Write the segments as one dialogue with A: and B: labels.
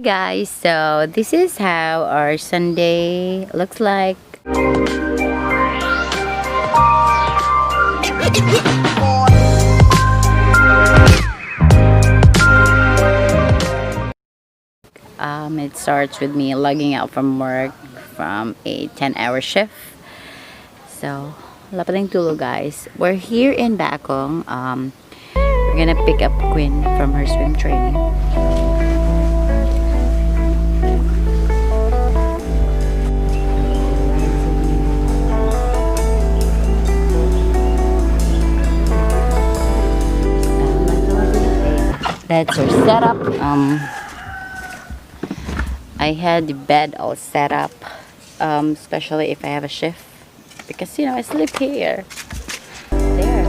A: Guys, so this is how our Sunday looks like. It starts with me logging out from work from a 10-hour shift. So, wala pa tayong tulog, guys. We're here in Bakong. We're gonna pick up Quinn from her swim training. That's our setup. I had the bed all set up, especially if I have a shift, because you know I sleep here. There.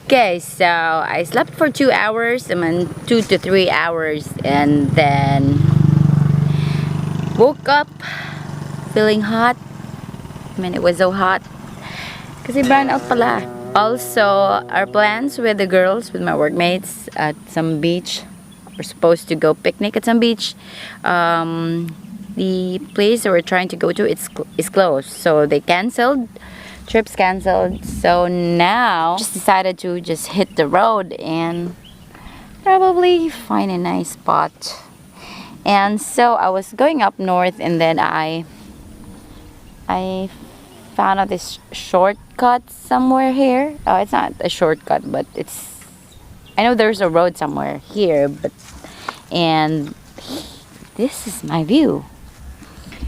A: Okay, so I slept for 2 hours. I mean 2 to 3 hours, and then woke up feeling hot. I mean it was so hot kasi brown out pala. Also, our plans with the girls, with my workmates at some beach. We're supposed to go picnic at some beach. The place that we're trying to go to is closed, so they canceled. Trips canceled. So now, just decided to just hit the road and probably find a nice spot. And so I was going up north, and then I found out this shortcut somewhere here. Oh, it's not a shortcut, but I know there's a road somewhere here, and this is my view.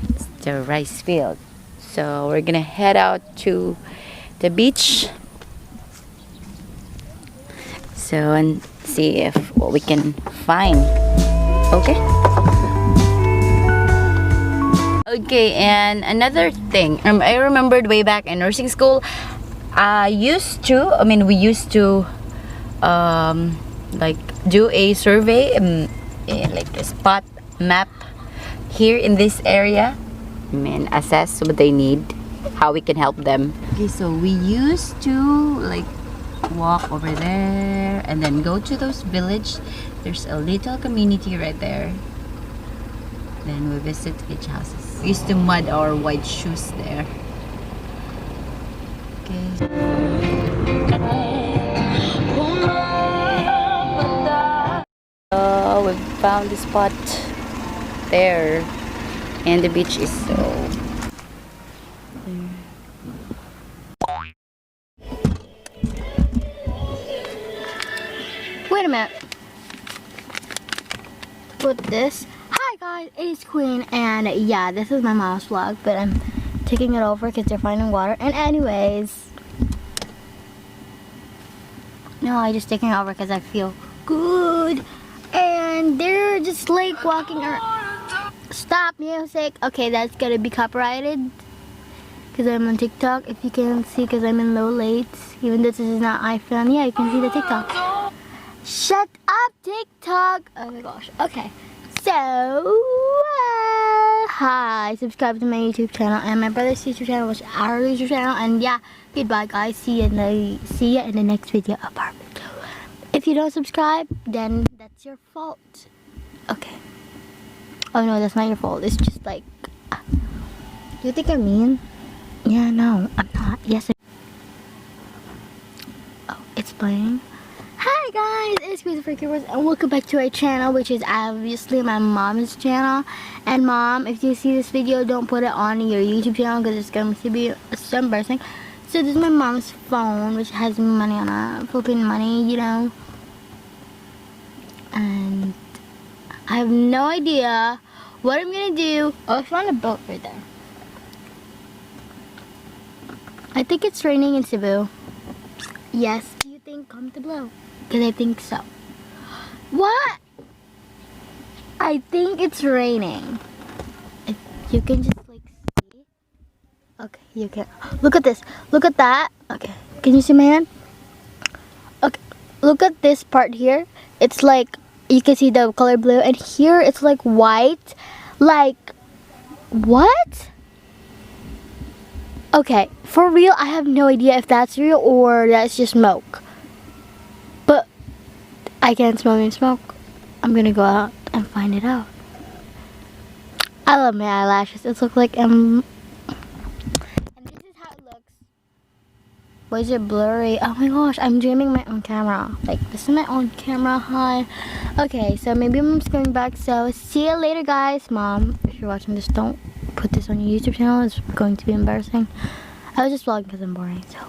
A: It's the rice field. So we're gonna head out to the beach. So and see if what we can find. Okay. Okay, and another thing, I remembered way back in nursing school, we used to like do a survey, like a spot map here in this area. I mean, assess what they need, how we can help them. Okay, so we used to like walk over there and then go to those village. There's a little community right there. Then we visit each houses. We used to mud our white shoes there. Okay. We found the spot there, and the beach is so.
B: Wait a minute. Put this. Hi guys, it's Quinn, and yeah, this is my mom's vlog, but I'm taking it over because they're finding water. And anyways, no, I'm just taking it over because I feel good. And they're just like walking around. Stop music. Okay, that's gonna be copyrighted because I'm on TikTok. If you can see, because I'm in low lights, even though this is not iPhone. Yeah, you can see the TikTok. Shut up, TikTok. Oh my gosh. Okay. So, hi, subscribe to my YouTube channel and my brother's YouTube channel, which is our YouTube channel. And yeah, goodbye guys. See you in the next video of our video. If you don't subscribe, then that's your fault. Okay. Oh no, that's not your fault. It's just like, you think I'm mean? Yeah, no, I'm not. Yes. Oh, it's playing. Hi guys, it's Christopher Keywords, and welcome back to our channel, which is obviously my mom's channel. And mom, if you see this video, don't put it on your YouTube channel because it's going to be so embarrassing. So this is my mom's phone, which has money on it, flipping money, you know. And I have no idea what I'm gonna do. Oh, I found a boat right there. I think it's raining in Cebu. Yes, do you think comment below? Because I think so. What? I think it's raining. If you can just like see. Okay, you can. Look at this. Look at that. Okay, can you see my hand? Okay, look at this part here. It's like, you can see the color blue, and here it's like white. Like, what? Okay, for real, I have no idea if that's real or that's just smoke. But I can't smell any smoke. I'm gonna go out and find it out. I love my eyelashes. It looks like and this is how it looks. Why is it blurry? Oh my gosh, I'm dreaming my own camera. Like, this is my own camera. Hi. Okay, so maybe mom's coming back. So see you later, guys. Mom, if you're watching this, don't put this on your YouTube channel. It's going to be embarrassing. I was just vlogging because I'm boring. So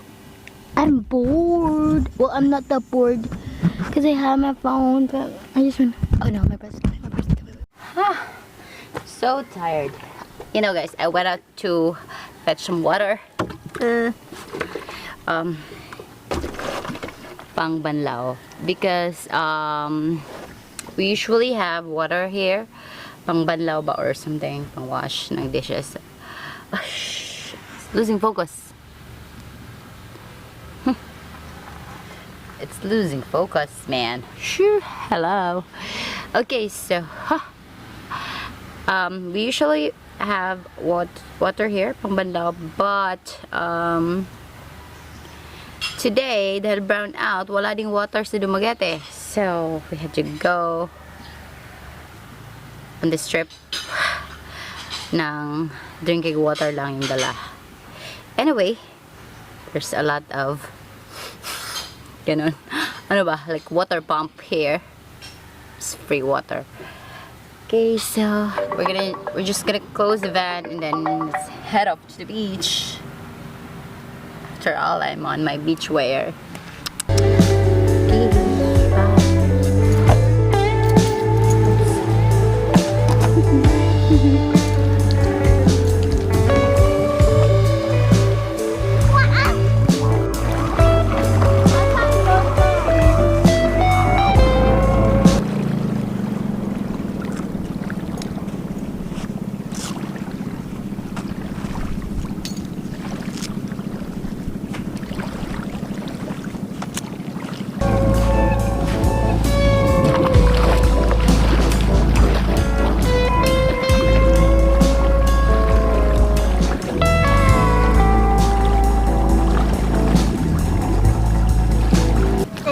B: I'm bored. Well, I'm not that bored because I have my phone, but I just want. Oh no, my breath is coming. My breath is coming.
A: So tired. You know, guys, I went out to fetch some water. Pang banlaw, because we usually have water here, pang banlaw ba or something, pang wash ng dishes. It's losing focus. It's losing focus, man. Sure. Hello. Okay, so we usually have water here, pang banlaw, but today, dahil brown out, wala ding water sa Dumaguete. So, we had to go on this trip ng drinking water lang yung dala. Anyway, there's a lot of ganun. Ano ba? Like water pump here. It's free water. Okay, so we're just gonna close the van and then let's head up to the beach. After all, I'm on my beach wear.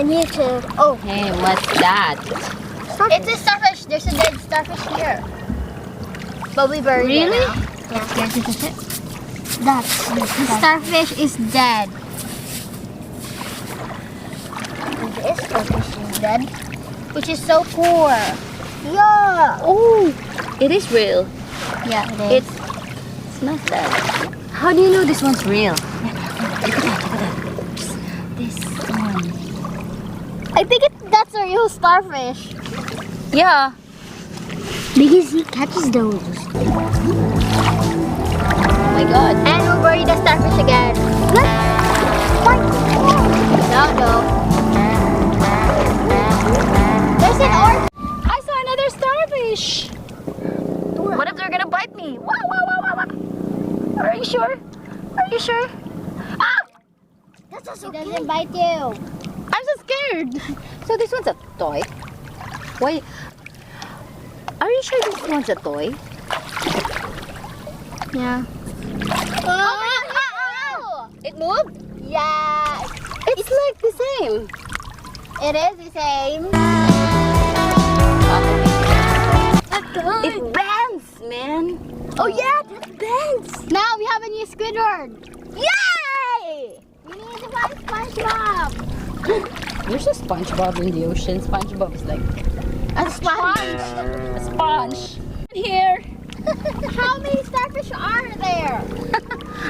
B: Me too. Oh,
A: Hey, what's that?
B: it's a starfish. There's a dead starfish here. But we buried it.
A: Really?
B: Yeah. That's the starfish is dead. This starfish is dead, which is so poor. Yeah.
A: Oh, it is real.
B: Yeah, it is.
A: It's not that. How do you know this one's real? This one.
B: I think that's a real starfish.
A: Yeah.
B: Because he catches those.
A: Oh my god.
B: And we'll bury the starfish again. Look! No. There's an orc.
A: I saw another starfish. What if they're gonna bite me? Wow. Are you sure? Are you sure? Ah!
B: That's okay. It doesn't bite you.
A: I'm so scared. So this one's a toy? Wait. Are you sure this one's a toy?
B: Yeah.
A: Oh! It moved?
B: Yeah.
A: It's like the same.
B: It is the same.
A: It bends, man.
B: Oh yeah, it bends. Now we have a new Squidward. Yay! We need to find SpongeBob.
A: There's a SpongeBob in the ocean. SpongeBob is like
B: A sponge.
A: a sponge. Here.
B: How many starfish are there?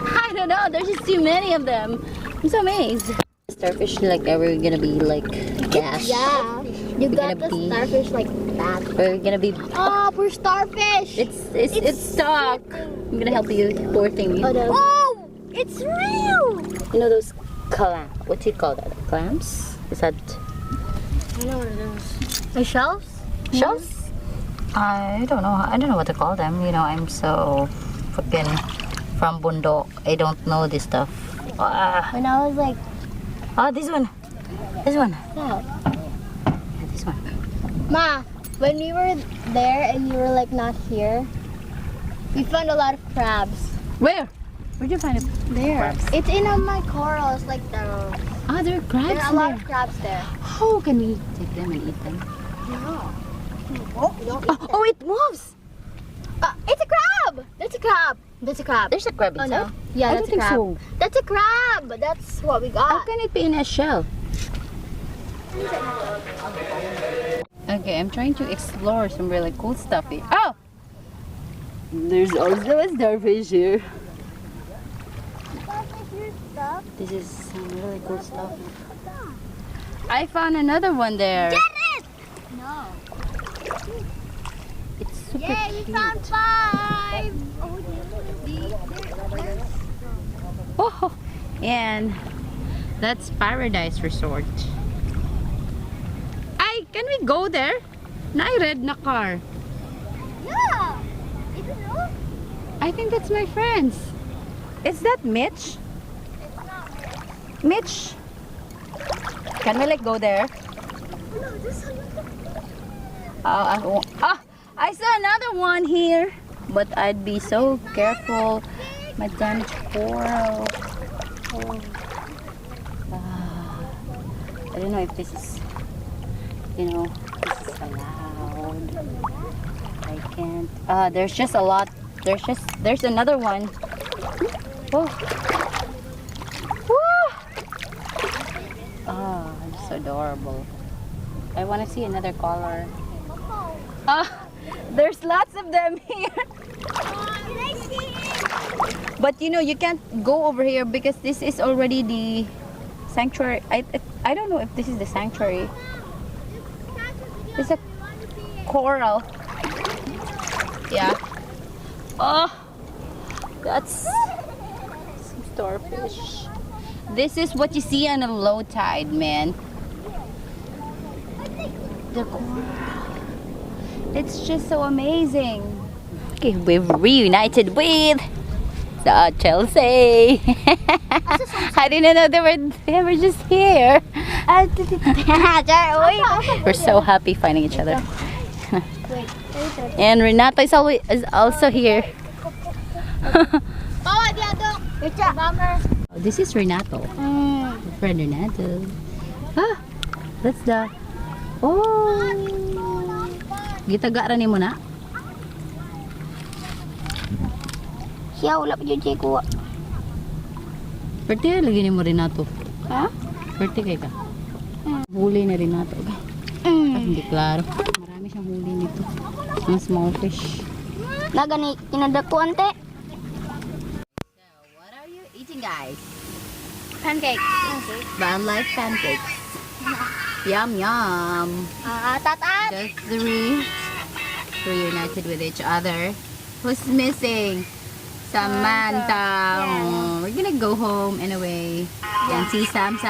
A: I don't know. There's just too many of them. I'm so amazed. Starfish like are we gonna be like gas?
B: Yeah. You
A: We're
B: got
A: gonna
B: the
A: be-
B: starfish like that.
A: We're gonna be.
B: Oh, poor starfish.
A: It's stuck. I'm gonna help you. Poor thingy.
B: Oh, no. Oh, it's real.
A: You know those what do you call that? Clams? Is that
B: I know what it is. The shells?
A: shells? I don't know. I don't know what to call them. You know, I'm so fucking from Bundok. I don't know this stuff.
B: When I was like,
A: This one. This one.
B: yeah.
A: Yeah, this one.
B: Ma, when we were there and you were like not here, we found a lot of crabs.
A: Where? Where'd you find it?
B: There.
A: Crabs.
B: It's in my corals, like the.
A: Ah, there are crabs
B: There are a lot of crabs there.
A: How can we take them and eat them?
B: No.
A: Oh, it moves!
B: It's a crab! That's a crab. That's a crab.
A: There's a crab
B: Oh
A: inside.
B: no. Yeah,
A: I
B: that's
A: don't think
B: a crab.
A: so.
B: That's a crab. That's what we
A: How
B: got.
A: can it be in a shell? Okay, I'm trying to explore some really cool stuff here. Oh! There's also a starfish here. This is some really cool stuff. I found another one there.
B: Get it! No.
A: It's super
B: Yay, we
A: cute.
B: found 5!
A: Oh, and that's Paradise Resort. Ay, can we go there? Na-red na car.
B: Yeah! Is it no?
A: I think that's my friends. Is that Mitch?
B: It's not.
A: Mitch? Can we like go there?
B: No, this one.
A: I saw another one here. But I'd be so careful. My damaged coral. Oh. I don't know if this is, this is allowed. I can't. There's just a lot. There's another one. Oh. Woo! Oh, it's adorable. I want to see another color. There's lots of them here. But you can't go over here because this is already the sanctuary. I don't know if this is the sanctuary. It's a coral. Yeah. Oh, that's some starfish. This is what you see on a low tide, man. The coral. It's just so amazing. Okay, we've reunited with the Chelsea. I didn't know they were just here. We're so happy finding each other. And Renato is also here. This is Renato. Friend Renato. That's the. Oh. Gitaga ra nimo na?
B: Siya, wala pa dyan siya kuha.
A: Pwerte lagi nimo Renato.
B: Ha?
A: Pwerte kay ka. Huli na Renato. Hindi klaro. Marami siyang huli nito. Mga small fish.
B: Nagani, kinadako ante.
A: So, what are you eating, guys?
B: Pancake.
A: VANLIFE pancakes. Yum, yum.
B: Tatat.
A: The three reunited with each other. Who's missing? Samantha. Oh, we're gonna go home anyway. And see Sam.